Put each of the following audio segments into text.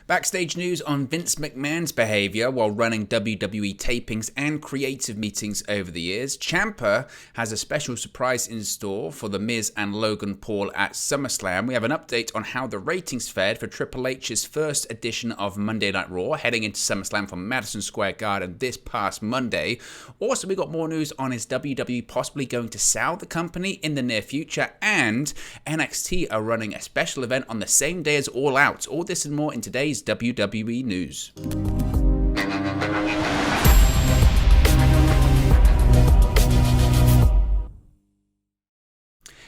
Backstage news on Vince McMahon's behavior while running WWE tapings and creative meetings over the years. Ciampa has a special surprise in store for The Miz and Logan Paul at SummerSlam. We have an update on how the ratings fared for Triple H's first edition of Monday Night Raw, heading into SummerSlam from Madison Square Garden this past Monday. Also, we got more news on is WWE possibly going to sell the company in the near future, and NXT are running a special event on the same day as All Out. All this and more in today's WWE News.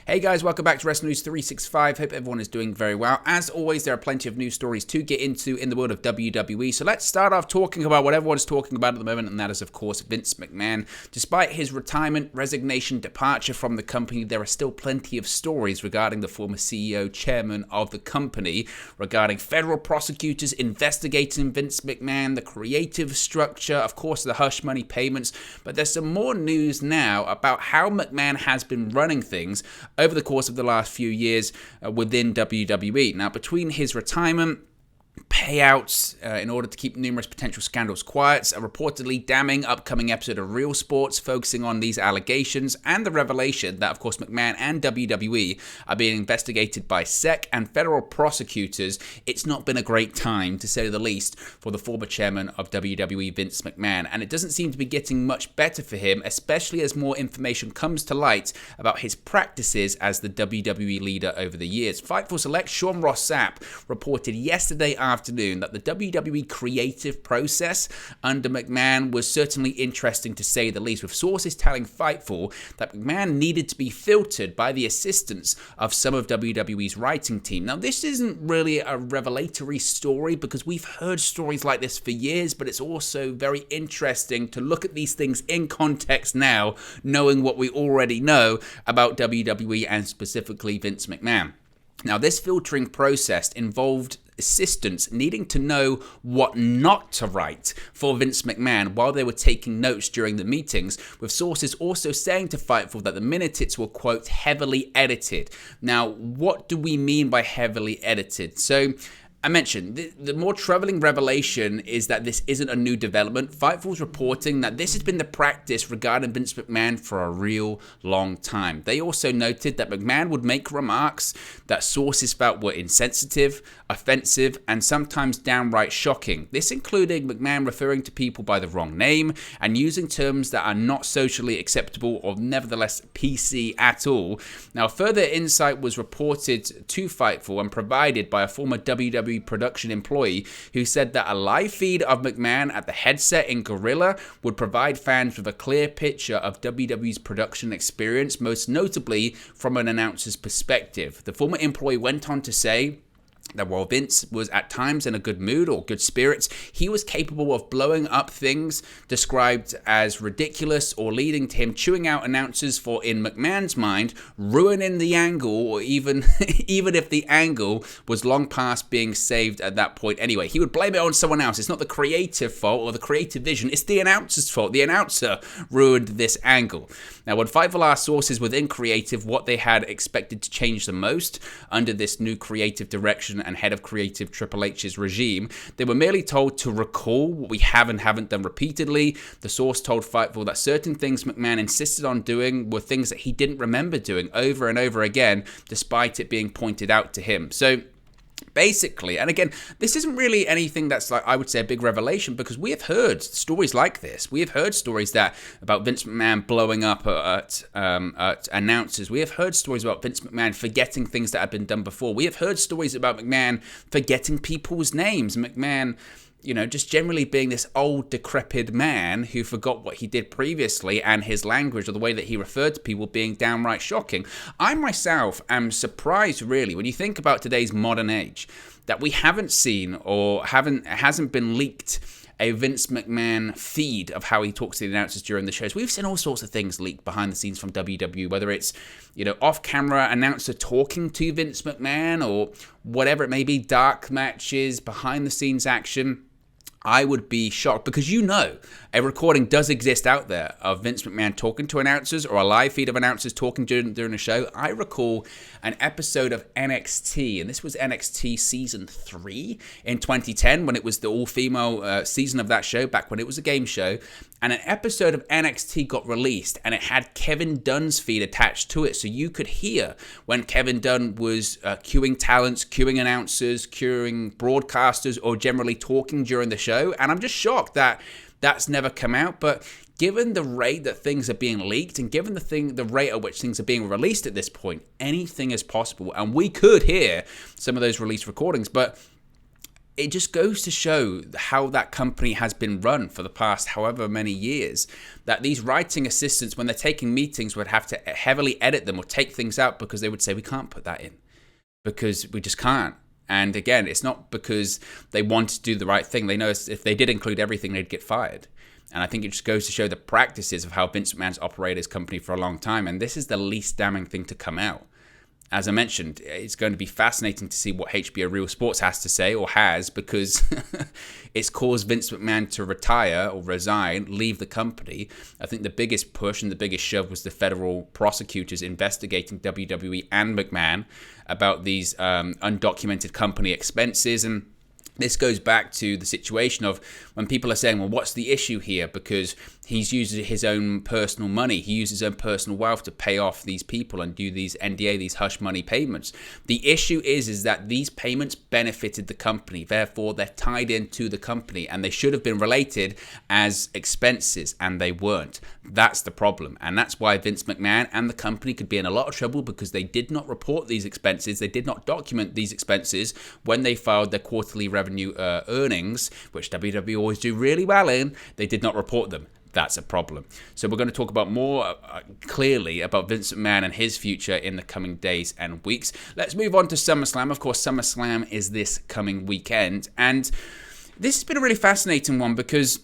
Hey guys, welcome back to Wrestling News 365. Hope everyone is doing very well. As always, there are plenty of news stories to get into in the world of WWE. So let's start off talking about what everyone's talking about at the moment, and that is, of course, Vince McMahon. Despite his retirement, resignation, departure from the company, there are still plenty of stories regarding the former CEO, chairman of the company, regarding federal prosecutors investigating Vince McMahon, the creative structure, of course, the hush money payments. But there's some more news now about how McMahon has been running things over the course of the last few years within WWE. Now, between his retirement, payouts in order to keep numerous potential scandals quiet, a reportedly damning upcoming episode of Real Sports focusing on these allegations, and the revelation that, of course, McMahon and WWE are being investigated by SEC and federal prosecutors, it's not been a great time, to say the least, for the former chairman of WWE, Vince McMahon. And it doesn't seem to be getting much better for him, especially as more information comes to light about his practices as the WWE leader over the years. Fightful Select Sean Ross Sapp reported yesterday afternoon that the WWE creative process under McMahon was certainly interesting, to say the least, with sources telling Fightful that McMahon needed to be filtered by the assistance of some of WWE's writing team. Now, this isn't really a revelatory story because we've heard stories like this for years, but it's also very interesting to look at these things in context now, knowing what we already know about WWE and specifically Vince McMahon. Now, this filtering process involved assistants needing to know what not to write for Vince McMahon while they were taking notes during the meetings, with sources also saying to Fightful that the minutes were, quote, heavily edited. Now, what do we mean by heavily edited? So, I mentioned, the more troubling revelation is that this isn't a new development. Fightful's reporting that this has been the practice regarding Vince McMahon for a real long time. They also noted that McMahon would make remarks that sources felt were insensitive, offensive, and sometimes downright shocking. This including McMahon referring to people by the wrong name and using terms that are not socially acceptable or nevertheless PC at all. Now, further insight was reported to Fightful and provided by a former WWE production employee who said that a live feed of McMahon at the headset in Gorilla would provide fans with a clear picture of WWE's production experience, most notably from an announcer's perspective. The former employee went on to say that while Vince was at times in a good mood or good spirits, he was capable of blowing up things described as ridiculous or leading to him chewing out announcers for, in McMahon's mind, ruining the angle, or even if the angle was long past being saved at that point anyway. He would blame it on someone else. It's not the creative fault or the creative vision, it's the announcer's fault. The announcer ruined this angle. Now, when Fightful asked sources within creative what they had expected to change the most under this new creative direction and head of creative Triple H's regime, they were merely told to recall what we have and haven't done repeatedly. The source told Fightful that certain things McMahon insisted on doing were things that he didn't remember doing over and over again, despite it being pointed out to him. So, basically, and again, this isn't really anything that's like, I would say, a big revelation, because we have heard stories like this. We have heard stories that about Vince McMahon blowing up at announcers. We have heard stories about Vince McMahon forgetting things that have been done before. We have heard stories about McMahon forgetting people's names. McMahon, you know, just generally being this old, decrepit man who forgot what he did previously, and his language or the way that he referred to people being downright shocking. I myself am surprised, really, when you think about today's modern age, that we haven't seen or hasn't been leaked a Vince McMahon feed of how he talks to the announcers during the shows. We've seen all sorts of things leaked behind the scenes from WWE, whether it's, you know, off-camera announcer talking to Vince McMahon or whatever it may be, dark matches, behind-the-scenes action. I would be shocked because a recording does exist out there of Vince McMahon talking to announcers or a live feed of announcers talking during a show. I recall an episode of NXT, and this was NXT Season 3 in 2010 when it was the all-female season of that show, back when it was a game show. And an episode of NXT got released, and it had Kevin Dunn's feed attached to it. So you could hear when Kevin Dunn was cueing talents, cueing announcers, cueing broadcasters, or generally talking during the show. And I'm just shocked that that's never come out. But given the rate that things are being leaked, and given the rate at which things are being released at this point, anything is possible. And we could hear some of those released recordings, but it just goes to show how that company has been run for the past however many years, that these writing assistants, when they're taking meetings, would have to heavily edit them or take things out because they would say, we can't put that in because we just can't. And again, it's not because they want to do the right thing. They know if they did include everything, they'd get fired. And I think it just goes to show the practices of how Vince McMahon's operated his company for a long time. And this is the least damning thing to come out. As I mentioned, it's going to be fascinating to see what HBO Real Sports has to say, or has, because it's caused Vince McMahon to retire or resign, leave the company. I think the biggest push and the biggest shove was the federal prosecutors investigating WWE and McMahon about these undocumented company expenses. And this goes back to the situation of when people are saying, well, what's the issue here? Because he's using his own personal money. He uses his own personal wealth to pay off these people and do these NDA, these hush money payments. The issue is that these payments benefited the company. Therefore, they're tied into the company and they should have been related as expenses, and they weren't. That's the problem. And that's why Vince McMahon and the company could be in a lot of trouble, because they did not report these expenses. They did not document these expenses when they filed their quarterly revenue earnings, which WWE always do really well in. They did not report them. That's a problem. So we're going to talk about more clearly about Vince McMahon and his future in the coming days and weeks. Let's move on to SummerSlam. Of course, SummerSlam is this coming weekend. And this has been a really fascinating one because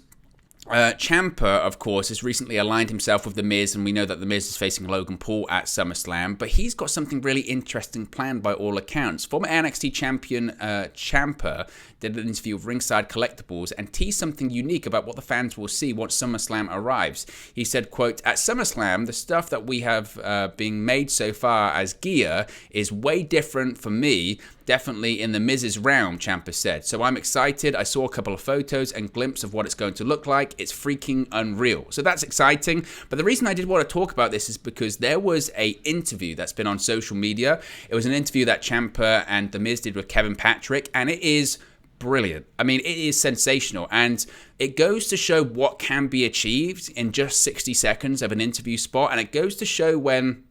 Ciampa, of course, has recently aligned himself with The Miz, and we know that The Miz is facing Logan Paul at SummerSlam, but he's got something really interesting planned by all accounts. Former NXT champion Ciampa did an interview with Ringside Collectibles and teased something unique about what the fans will see once SummerSlam arrives. He said, quote, "At SummerSlam, the stuff that we have being made so far as gear is way different for me, definitely in the Miz's realm," Ciampa said. "So I'm excited. I saw a couple of photos and glimpse of what it's going to look like. It's freaking unreal." So that's exciting. But the reason I did want to talk about this is because there was an interview that's been on social media. It was an interview that Ciampa and The Miz did with Kevin Patrick, and it is brilliant. I mean, it is sensational, and it goes to show what can be achieved in just 60 seconds of an interview spot, and it goes to show when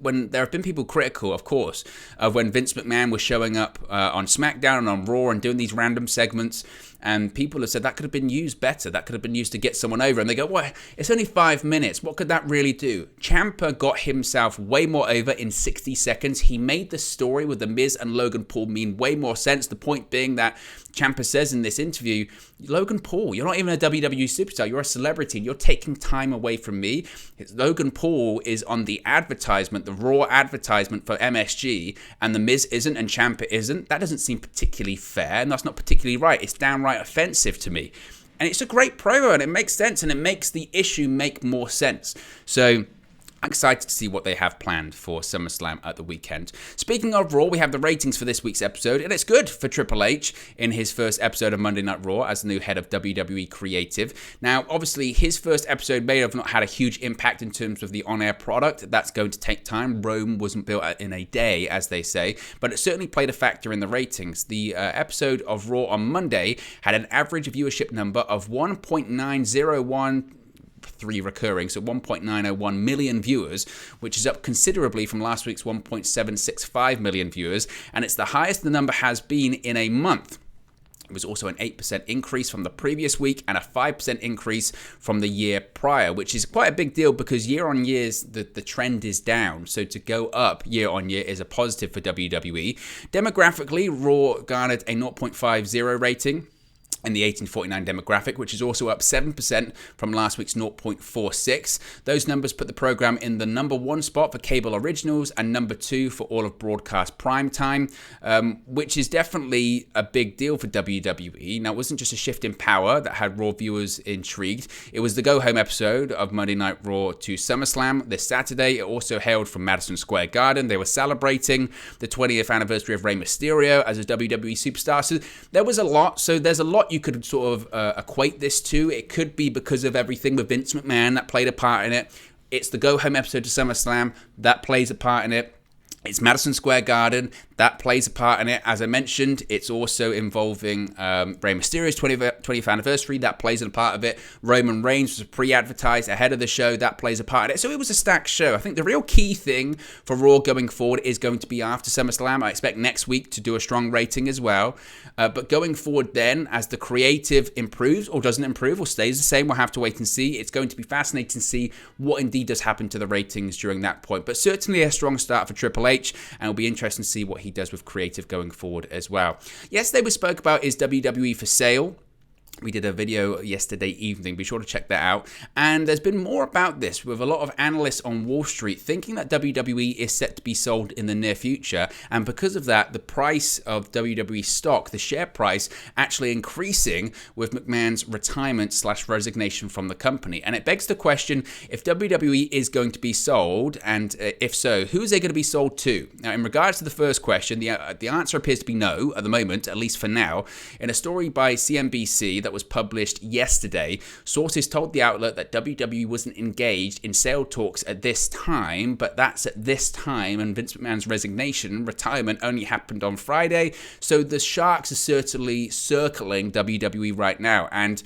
there have been people critical, of course, of when Vince McMahon was showing up on SmackDown and on Raw and doing these random segments, and people have said that could have been used better, that could have been used to get someone over, and they go, well, it's only 5 minutes, what could that really do? Ciampa got himself way more over in 60 seconds. He made the story with The Miz and Logan Paul mean way more sense, the point being that Ciampa says in this interview, Logan Paul, you're not even a WWE superstar, you're a celebrity, and you're taking time away from me. Logan Paul is on the advertisement, the Raw advertisement for MSG, and The Miz isn't and Ciampa isn't. That doesn't seem particularly fair, and that's not particularly right. It's downright offensive to me. And it's a great promo, and it makes sense, and it makes the issue make more sense. So I'm excited to see what they have planned for SummerSlam at the weekend. Speaking of Raw, we have the ratings for this week's episode, and it's good for Triple H in his first episode of Monday Night Raw as the new head of WWE Creative. Now, obviously, his first episode may have not had a huge impact in terms of the on-air product. That's going to take time. Rome wasn't built in a day, as they say, but it certainly played a factor in the ratings. The episode of Raw on Monday had an average viewership number of 1.901 recurring, so 1.901 million viewers, which is up considerably from last week's 1.765 million viewers, and it's the highest the number has been in a month. It was also an 8% increase from the previous week and a 5% increase from the year prior, which is quite a big deal because year on year the trend is down. So to go up year on year is a positive for WWE. Demographically, Raw garnered a 0.50 rating. in the 18-49 demographic, which is also up 7% from last week's 0.46. Those numbers put the program in the number 1 spot for cable originals and number 2 for all of broadcast primetime, which is definitely a big deal for WWE. Now, it wasn't just a shift in power that had Raw viewers intrigued. It was the go-home episode of Monday Night Raw to SummerSlam this Saturday. It also hailed from Madison Square Garden. They were celebrating the 20th anniversary of Rey Mysterio as a WWE superstar. So there was a lot. So there's a lot you could sort of equate this to. It could be because of everything with Vince McMahon that played a part in it. It's the go-home episode to SummerSlam that plays a part in it. It's Madison Square Garden. That plays a part in it. As I mentioned, it's also involving Rey Mysterio's 20th anniversary. That plays a part of it. Roman Reigns was pre-advertised ahead of the show. That plays a part in it. So it was a stacked show. I think the real key thing for Raw going forward is going to be after SummerSlam. I expect next week to do a strong rating as well. But going forward then, as the creative improves or doesn't improve or stays the same, we'll have to wait and see. It's going to be fascinating to see what indeed does happen to the ratings during that point. But certainly a strong start for Triple H, and it'll be interesting to see what he does with creative going forward as well. Yesterday we spoke about is WWE For Sale. We did a video yesterday evening. Be sure to check that out. And there's been more about this with a lot of analysts on Wall Street thinking that WWE is set to be sold in the near future. And because of that, the price of WWE stock, the share price, actually increasing with McMahon's retirement/resignation from the company. And it begs the question, if WWE is going to be sold, and if so, who is it going to be sold to? Now, in regards to the first question, the answer appears to be no at the moment, at least for now. In a story by CNBC that was published yesterday, sources told the outlet that WWE wasn't engaged in sale talks at this time, but that's at this time, and Vince McMahon's retirement only happened on Friday, so the sharks are certainly circling WWE right now, and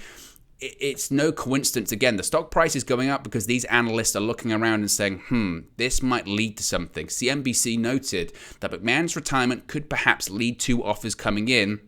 it's no coincidence. Again, the stock price is going up because these analysts are looking around and saying, this might lead to something. CNBC noted that McMahon's retirement could perhaps lead to offers coming in,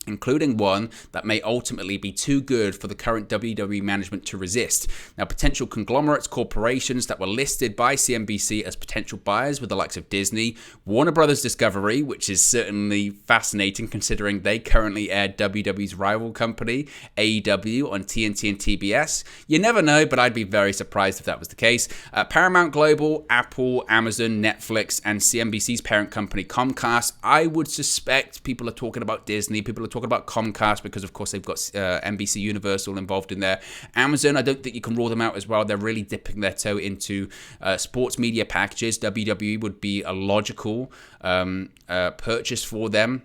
including one that may ultimately be too good for the current WWE management to resist. Now, potential conglomerates, corporations that were listed by CNBC as potential buyers with the likes of Disney, Warner Brothers Discovery, which is certainly fascinating considering they currently air WWE's rival company, AEW, on TNT and TBS. You never know, but I'd be very surprised if that was the case. Paramount Global, Apple, Amazon, Netflix, and CNBC's parent company, Comcast. I would suspect people are talking about Disney, people are talking about Comcast because, of course, they've got NBC Universal involved in there. Amazon, I don't think you can rule them out as well. They're really dipping their toe into sports media packages. WWE would be a logical purchase for them,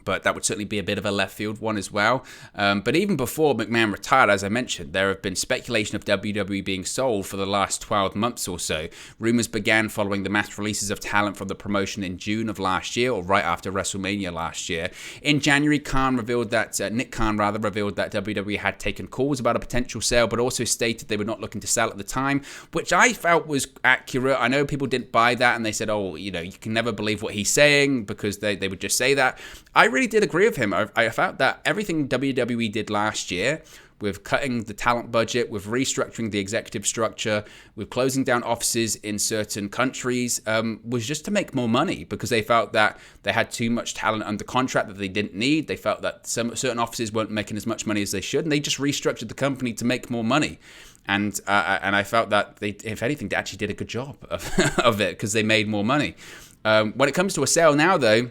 but that would certainly be a bit of a left field one as well. But even before McMahon retired, as I mentioned, there have been speculation of WWE being sold for the last 12 months or so. Rumors began following the mass releases of talent from the promotion in June of last year, or right after WrestleMania last year. In January, Nick Khan revealed that WWE had taken calls about a potential sale, but also stated they were not looking to sell at the time, which I felt was accurate. I know people didn't buy that, and they said, you can never believe what he's saying, because they would just say that. I really did agree with him. I felt that everything WWE did last year, with cutting the talent budget, with restructuring the executive structure, with closing down offices in certain countries, was just to make more money, because they felt that they had too much talent under contract that they didn't need. They felt that certain offices weren't making as much money as they should, and they just restructured the company to make more money. And I felt that they, if anything, they actually did a good job of it, because they made more money. When it comes to a sale now, though,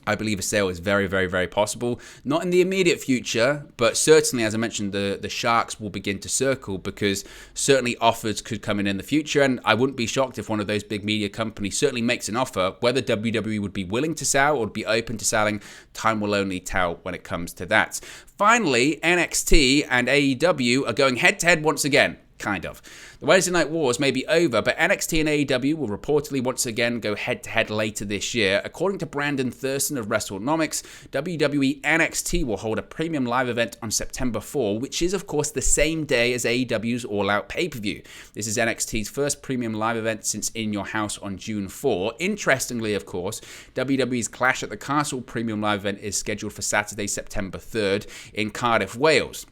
I believe a sale is very, very, very possible. Not in the immediate future, but certainly, as I mentioned, the sharks will begin to circle, because certainly offers could come in the future. And I wouldn't be shocked if one of those big media companies certainly makes an offer. Whether WWE would be willing to sell or be open to selling, time will only tell when it comes to that. Finally, NXT and AEW are going head-to-head once again. Kind of. The Wednesday Night Wars may be over, but NXT and AEW will reportedly once again go head-to-head later this year. According to Brandon Thurston of WrestleNomics, WWE NXT will hold a premium live event on September 4, which is, of course, the same day as AEW's All Out pay-per-view. This is NXT's first premium live event since In Your House on June 4. Interestingly, of course, WWE's Clash at the Castle premium live event is scheduled for Saturday, September 3rd in Cardiff, Wales.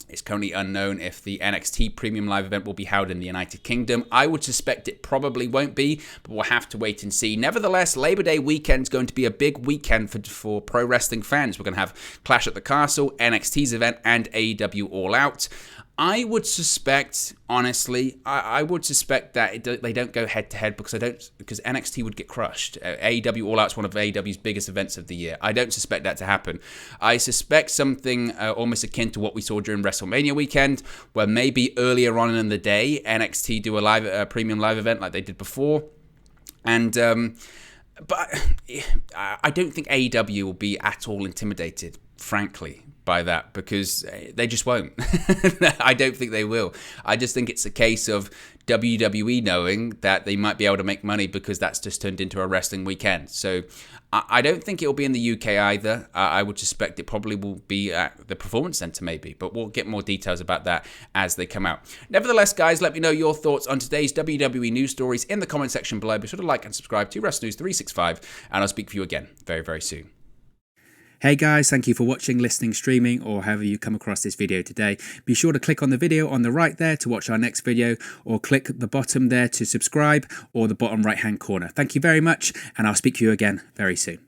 It's currently unknown if the NXT Premium Live event will be held in the United Kingdom. I would suspect it probably won't be, but we'll have to wait and see. Nevertheless, Labor Day weekend is going to be a big weekend for pro wrestling fans. We're going to have Clash at the Castle, NXT's event, and AEW All Out. I would suspect, honestly, I would suspect that they don't go head-to-head because NXT would get crushed. AEW All Out is one of AEW's biggest events of the year. I don't suspect that to happen. I suspect something almost akin to what we saw during WrestleMania weekend, where maybe earlier on in the day, NXT do a premium live event like they did before. And but I don't think AEW will be at all intimidated, frankly, by that, because they just won't. I don't think they will. I just think it's a case of WWE knowing that they might be able to make money because that's just turned into a wrestling weekend. So I don't think it'll be in the UK either. I would suspect it probably will be at the Performance Center maybe, but we'll get more details about that as they come out. Nevertheless, guys, let me know your thoughts on today's WWE news stories in the comment section below. Be sure to like and subscribe to Wrestle News 365, and I'll speak for you again very, very soon. Hey guys, thank you for watching, listening, streaming, or however you come across this video today. Be sure to click on the video on the right there to watch our next video, or click the bottom there to subscribe, or the bottom right hand corner. Thank you very much, and I'll speak to you again very soon.